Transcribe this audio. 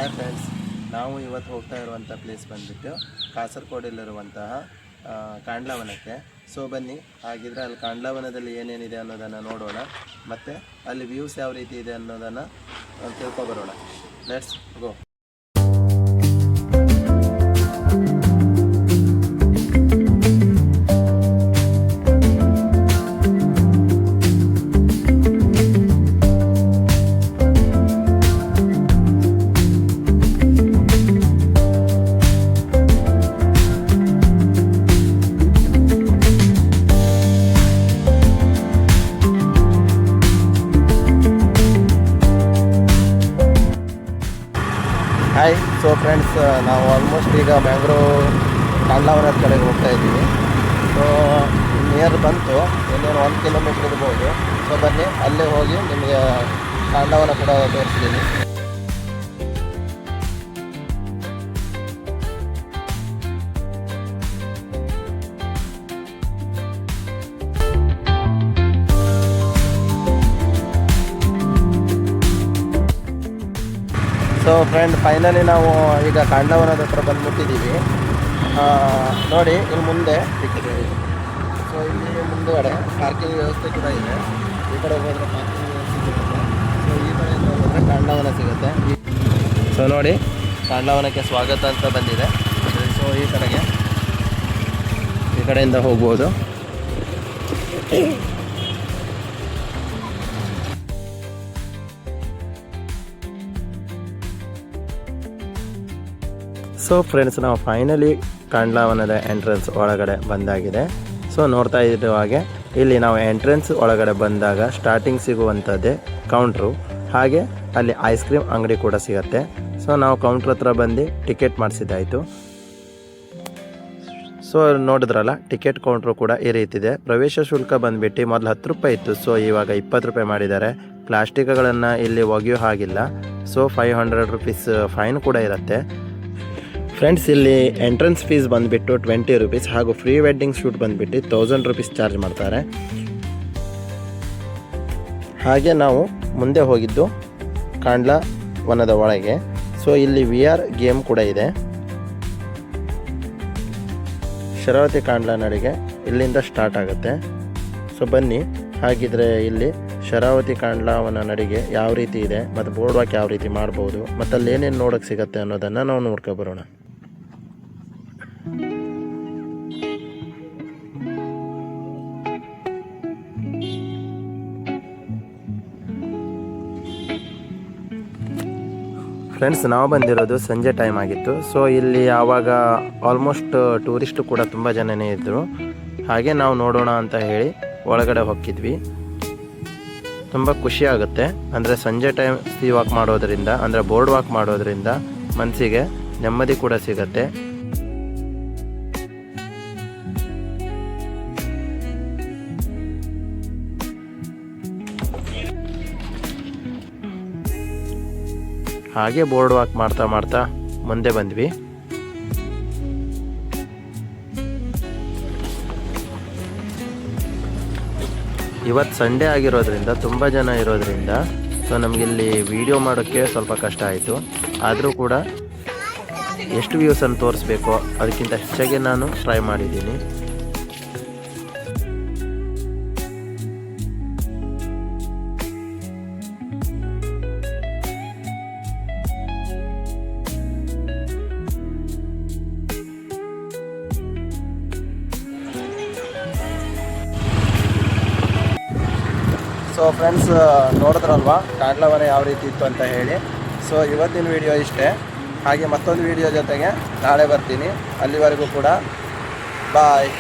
Hi friends, ನಾವು ಇವತ್ತು ಹೋಗ್ತಾ ಇರುವಂಥ ಪ್ಲೇಸ್ ಬಂದುಬಿಟ್ಟು ಕಾಸರಗೋಡಲ್ಲಿರುವಂತಹ ಕಾಂಡ್ಲಾವನಕ್ಕೆ. ಸೊ ಬನ್ನಿ, ಹಾಗಿದ್ರೆ ಅಲ್ಲಿ ಕಾಂಡ್ಲಾವನದಲ್ಲಿ ಏನೇನಿದೆ ಅನ್ನೋದನ್ನು ನೋಡೋಣ, ಮತ್ತು ಅಲ್ಲಿ ವ್ಯೂಸ್ ಯಾವ ರೀತಿ ಇದೆ ಅನ್ನೋದನ್ನು ತಿಳ್ಕೊಬರೋಣ. Let's go. Hi. So friends, ನಾವು ಆಲ್ಮೋಸ್ಟ್ ಈಗ ಮ್ಯಾಂಗ್ರೋವ್ ಕಾಂಡ್ಲಾವನದ ಕಡೆಗೆ ಹೋಗ್ತಾ ಇದ್ದೀವಿ. ಸೊ ನಿಯರ್ ಬಂತು, ಇನ್ನೇನು 1 ಕಿಲೋಮೀಟ್ರ್ ಇರ್ಬೋದು. ಸೊ ಬನ್ನಿ, ಅಲ್ಲೇ ಹೋಗಿ ನಿಮಗೆ ಕಾಂಡ್ಲಾವನ ಕೂಡ ತೋರಿಸ್ತೀನಿ. ಸೊ ಫ್ರೆಂಡ್, ಫೈನಲಿ ನಾವು ಈಗ ಕಾಂಡ್ಲಾವನದ ಹತ್ರ ಬಂದುಬಿಟ್ಟಿದ್ದೀವಿ. ನೋಡಿ, ಇಲ್ಲಿ ಮುಂದೆ ಸಿಕ್ಕಿದ್ದೀವಿ. ಸೊ ಇಲ್ಲಿ ಮುಂದುಗಡೆ ಪಾರ್ಕಿಂಗ್ ವ್ಯವಸ್ಥೆ ಕೂಡ ಇದೆ. ಈ ಕಡೆ ಹೋದರೆ ಪಾರ್ಕಿಂಗ್ ವ್ಯವಸ್ಥೆ ಸಿಗುತ್ತೆ. ಸೊ ಈ ಕಡೆಯಿಂದ ಹೋದರೆ ಕಾಂಡ್ಲಾವನ ಸಿಗುತ್ತೆ. ಸೊ ನೋಡಿ, ಕಾಂಡ್ಲಾವನಕ್ಕೆ ಸ್ವಾಗತ ಅಂತ ಬಂದಿದೆ. ಸೊ ಈ ಕಡೆಯಿಂದ ಹೋಗ್ಬೋದು. ಸೊ ಫ್ರೆಂಡ್ಸ್, ನಾವು ಫೈನಲಿ ಕಾಂಡ್ಲಾವನದ ಎಂಟ್ರೆನ್ಸ್ ಒಳಗಡೆ ಬಂದಾಗಿದೆ. ಸೊ ನೋಡ್ತಾ ಇರೋ ಹಾಗೆ ಇಲ್ಲಿ ನಾವು ಎಂಟ್ರೆನ್ಸ್ ಒಳಗಡೆ ಬಂದಾಗ ಸ್ಟಾರ್ಟಿಂಗ್ ಸಿಗುವಂಥದ್ದೇ ಕೌಂಟ್ರು. ಹಾಗೆ ಅಲ್ಲಿ ಐಸ್ ಕ್ರೀಮ್ ಅಂಗಡಿ ಕೂಡ ಸಿಗುತ್ತೆ. ಸೊ ನಾವು ಕೌಂಟ್ರ್ ಹತ್ರ ಬಂದು ಟಿಕೆಟ್ ಮಾಡಿಸಿದ್ದಾಯಿತು. ಸೊ ನೋಡಿದ್ರಲ್ಲ, ಟಿಕೆಟ್ ಕೌಂಟ್ರು ಕೂಡ ಈ ರೀತಿ ಇದೆ. ಪ್ರವೇಶ ಶುಲ್ಕ ಬಂದುಬಿಟ್ಟು ಮೊದಲು 10 ರೂಪಾಯಿ ಇತ್ತು. ಸೊ ಇವಾಗ 20 ರೂಪಾಯಿ ಮಾಡಿದ್ದಾರೆ. ಪ್ಲಾಸ್ಟಿಕ್ಗಳನ್ನು ಇಲ್ಲಿ ಒಗೆಯೋ ಹಾಗಿಲ್ಲ. ಸೊ 500 ರೂಪೀಸ್ ಫೈನ್ ಕೂಡ ಇರುತ್ತೆ. ಫ್ರೆಂಡ್ಸ್, ಇಲ್ಲಿ ಎಂಟ್ರೆನ್ಸ್ ಫೀಸ್ ಬಂದುಬಿಟ್ಟು 20 ರೂಪೀಸ್, ಹಾಗೂ ಫ್ರೀ ವೆಡ್ಡಿಂಗ್ ಶೂಟ್ ಬಂದುಬಿಟ್ಟು 1000 ರೂಪೀಸ್ ಚಾರ್ಜ್ ಮಾಡ್ತಾರೆ. ಹಾಗೆ ನಾವು ಮುಂದೆ ಹೋಗಿದ್ದು ಕಾಂಡ್ಲಾವನದ ಒಳಗೆ. ಸೊ ಇಲ್ಲಿ VR ಗೇಮ್ ಕೂಡ ಇದೆ. ಶರಾವತಿ ಕಾಂಡ್ಲಾ ನಡಿಗೆ ಇಲ್ಲಿಂದ ಸ್ಟಾರ್ಟ್ ಆಗುತ್ತೆ. ಸೊ ಬನ್ನಿ, ಹಾಗಿದ್ರೆ ಇಲ್ಲಿ ಶರಾವತಿ ಕಾಂಡ್ಲಾವನ ನಡಿಗೆ ಯಾವ ರೀತಿ ಇದೆ, ಮತ್ತು ಬೋರ್ಡ್ ವಾಕ್ ಯಾವ ರೀತಿ ಮಾಡ್ಬೋದು, ಮತ್ತು ಅಲ್ಲಿ ಏನೇನು ನೋಡೋಕ್ಕೆ ಸಿಗುತ್ತೆ ಅನ್ನೋದನ್ನು ನಾವು ನೋಡ್ಕೊಬರೋಣ. ಫ್ರೆಂಡ್ಸ್, ನಾವು ಬಂದಿರೋದು ಸಂಜೆ ಟೈಮ್ ಆಗಿತ್ತು. ಸೊ ಇಲ್ಲಿ ಆವಾಗ ಆಲ್ಮೋಸ್ಟ್ ಟೂರಿಸ್ಟು ಕೂಡ ತುಂಬ ಜನನೇ ಇದ್ದರು. ಹಾಗೆ ನಾವು ನೋಡೋಣ ಅಂತ ಹೇಳಿ ಒಳಗಡೆ ಹೋಗಿದ್ವಿ. ತುಂಬ ಖುಷಿ ಆಗುತ್ತೆ. ಅಂದರೆ ಸಂಜೆ ಟೈಮ್ ಸೀ ವಾಕ್ ಮಾಡೋದ್ರಿಂದ, ಅಂದರೆ ಬೋರ್ಡ್ ವಾಕ್ ಮಾಡೋದ್ರಿಂದ ಮನಸ್ಸಿಗೆ ನೆಮ್ಮದಿ ಕೂಡ ಸಿಗುತ್ತೆ. ಹಾಗೆ ಬೋರ್ಡ್ ವಾಕ್ ಮಾಡ್ತಾ ಮಾಡ್ತಾ ಮುಂದೆ ಬಂದ್ವಿ. ಇವತ್ತು ಸಂಡೇ ಆಗಿರೋದ್ರಿಂದ ತುಂಬ ಜನ ಇರೋದ್ರಿಂದ ಸೊ ನಮಗಿಲ್ಲಿ ವಿಡಿಯೋ ಮಾಡೋಕ್ಕೆ ಸ್ವಲ್ಪ ಕಷ್ಟ ಆಯಿತು. ಆದರೂ ಕೂಡ ಎಷ್ಟು ವ್ಯೂಸನ್ನು ತೋರಿಸ್ಬೇಕೋ ಅದಕ್ಕಿಂತ ಹೆಚ್ಚಾಗಿ ನಾನು ಟ್ರೈ ಮಾಡಿದ್ದೀನಿ. ಸೊ ಫ್ರೆಂಡ್ಸ್, ನೋಡಿದ್ರಲ್ವಾ ಕಾಂಡ್ಲಾವನ ಯಾವ ರೀತಿ ಇತ್ತು ಅಂತ ಹೇಳಿ. ಸೊ ಇವತ್ತಿನ ವಿಡಿಯೋ ಇಷ್ಟೇ. ಹಾಗೆ ಮತ್ತೊಂದು ವಿಡಿಯೋ ಜೊತೆಗೆ ನಾಳೆ ಬರ್ತೀನಿ. ಅಲ್ಲಿವರೆಗೂ ಕೂಡ ಬಾಯ್.